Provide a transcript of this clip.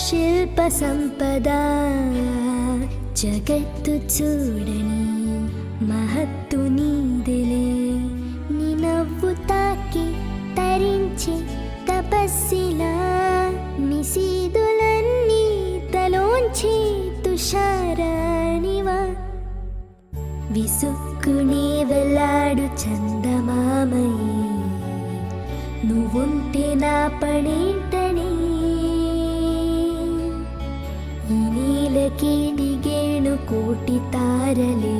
శిల్ప సంపద జగత్తు చూడని మహత్తు నీదెలే. నీ నవ్వు తాకి తరించి తపస్సిలా నిశీదులన్నీ తలోంచి తుషారానివా. విసుక్కునే వెళ్ళాడు చందమామయ్యే, నువ్వుంటే నా పడేంటని. ఈ నీలకి దిగేను కోటి తారలే,